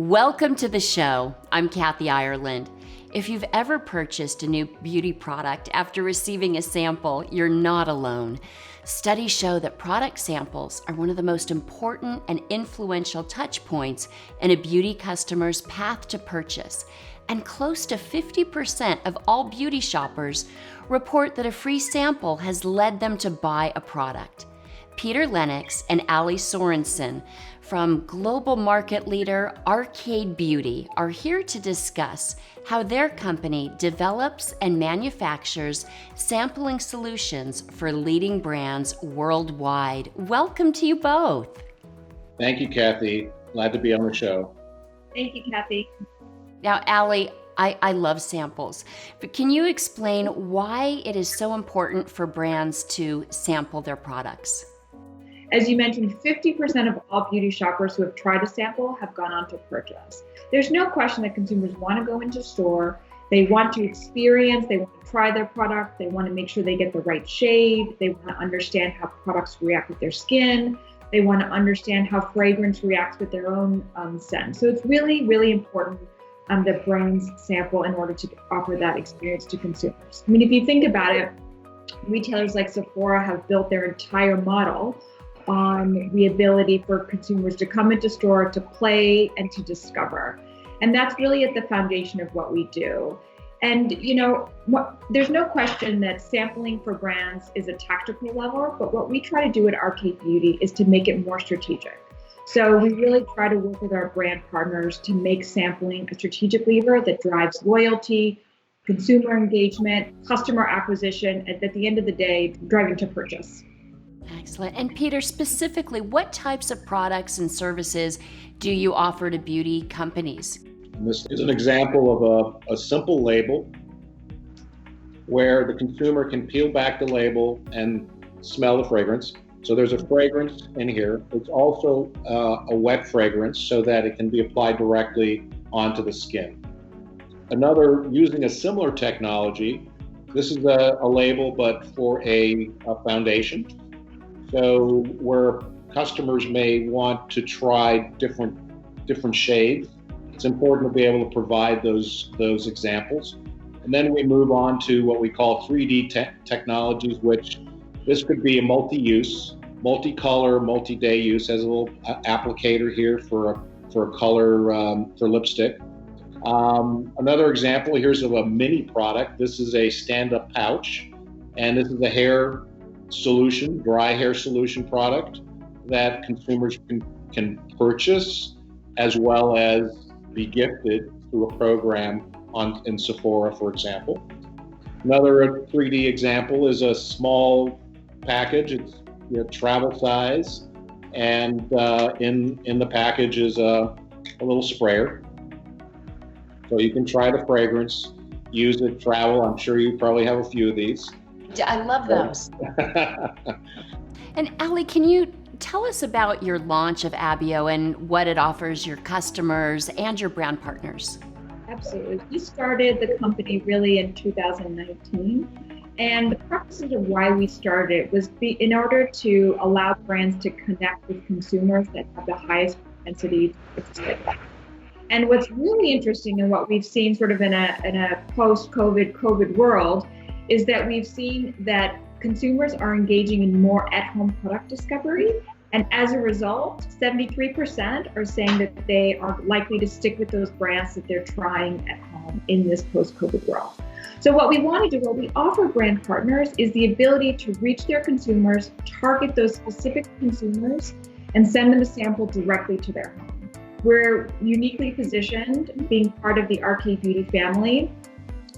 Welcome to the show. I'm Kathy Ireland. If you've ever purchased a new beauty product after receiving a sample, you're not alone. Studies show that product samples are one of the most important and influential touch points in a beauty customer's path to purchase. And close to 50% of all beauty shoppers report that a free sample has led them to buy a product. Peter Lennox and Ali Sorensen from global market leader Arcade Beauty are here to discuss how their company develops and manufactures sampling solutions for leading brands worldwide. Welcome to you both. Thank you, Kathy. Glad to be on the show. Thank you, Kathy. Now, Ali, I love samples, but can you explain why it is so important for brands to sample their products? As you mentioned, 50% of all beauty shoppers who have tried a sample have gone on to purchase. There's no question that consumers want to go into store, they want to experience, they want to try their product, they want to make sure they get the right shade, they want to understand how products react with their skin, they want to understand how fragrance reacts with their own scent. So it's really, really important that brands sample in order to offer that experience to consumers. I mean, if you think about it, retailers like Sephora have built their entire model on the ability for consumers to come into store, to play, and to discover. And that's really at the foundation of what we do. And, there's no question that sampling for brands is a tactical level, but what we try to do at Arcade Beauty is to make it more strategic. So we really try to work with our brand partners to make sampling a strategic lever that drives loyalty, consumer engagement, customer acquisition, and at the end of the day, driving to purchase. Excellent. And Peter, specifically, what types of products and services do you offer to beauty companies? This is an example of a simple label where the consumer can peel back the label and smell the fragrance. So there's a fragrance in here. It's also a wet fragrance so that it can be applied directly onto the skin. Another, using a similar technology, this is a label but for a foundation. So where customers may want to try different shades, it's important to be able to provide those examples. And then we move on to what we call 3D technologies, which this could be a multi-use, multi-color, multi-day use. Has a little applicator here for a color for lipstick. Another example here's of a mini product. This is a stand-up pouch, and this is a hair solution, dry hair solution product that consumers can purchase as well as be gifted through a program in Sephora, for example. Another 3D example is a small package. It's travel size, and in the package is a little sprayer. So you can try the fragrance, use it, travel. I'm sure you probably have a few of these. I love those. And Ali, can you tell us about your launch of Abio and what it offers your customers and your brand partners? Absolutely. We started the company really in 2019. And the purpose of why we started was in order to allow brands to connect with consumers that have the highest propensity to participate. And what's really interesting and what we've seen sort of in a post-COVID world is that we've seen that consumers are engaging in more at-home product discovery. And as a result, 73% are saying that they are likely to stick with those brands that they're trying at home in this post-COVID world. So what we want to do, what we offer brand partners, is the ability to reach their consumers, target those specific consumers, and send them a sample directly to their home. We're uniquely positioned, being part of the Arcade Beauty family,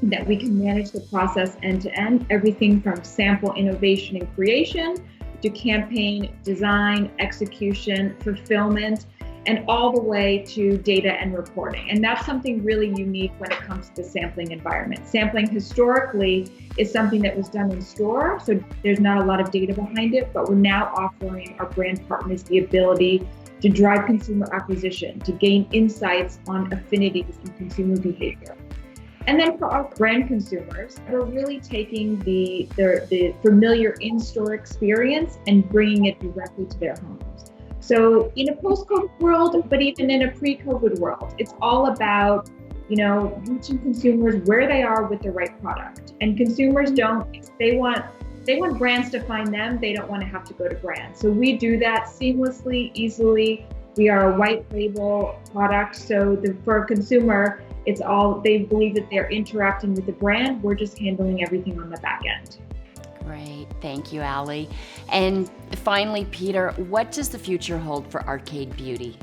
that we can manage the process end-to-end, everything from sample innovation and creation to campaign design, execution, fulfillment, and all the way to data and reporting. And that's something really unique when it comes to the sampling environment. Sampling historically is something that was done in store, so there's not a lot of data behind it, but we're now offering our brand partners the ability to drive consumer acquisition, to gain insights on affinities in consumer behavior. And then for our brand consumers, we're really taking the familiar in-store experience and bringing it directly to their homes. So in a post-COVID world, but even in a pre-COVID world, it's all about, reaching consumers where they are with the right product. And consumers they want brands to find them. They don't want to have to go to brands. So we do that seamlessly, easily. We are a white label product. So for a consumer, they believe that they're interacting with the brand. We're just handling everything on the back end. Great. Thank you, Allie. And finally, Peter, what does the future hold for Arcade Beauty?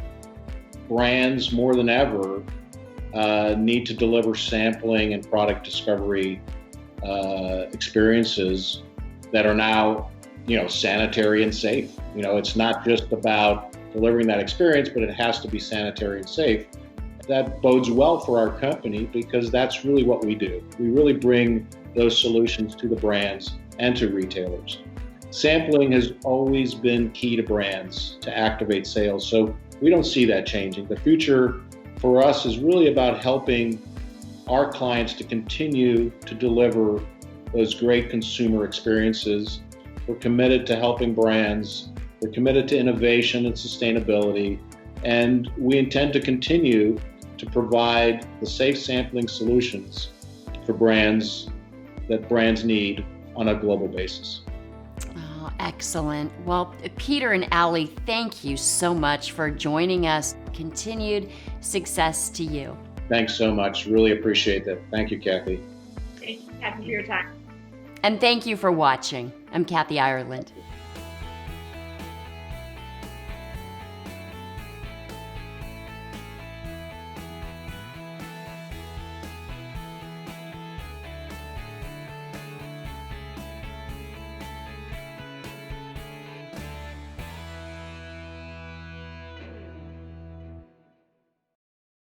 Brands, more than ever, need to deliver sampling and product discovery experiences that are now, sanitary and safe. It's not just about delivering that experience, but it has to be sanitary and safe. That bodes well for our company because that's really what we do. We really bring those solutions to the brands and to retailers. Sampling has always been key to brands to activate sales, so we don't see that changing. The future for us is really about helping our clients to continue to deliver those great consumer experiences. We're committed to helping brands. We're committed to innovation and sustainability, and we intend to continue to provide the safe sampling solutions for brands that brands need on a global basis. Oh, excellent. Well, Peter and Allie, thank you so much for joining us. Continued success to you. Thanks so much. Really appreciate that. Thank you, Kathy. Thank you, Kathy, for your time. And thank you for watching. I'm Kathy Ireland.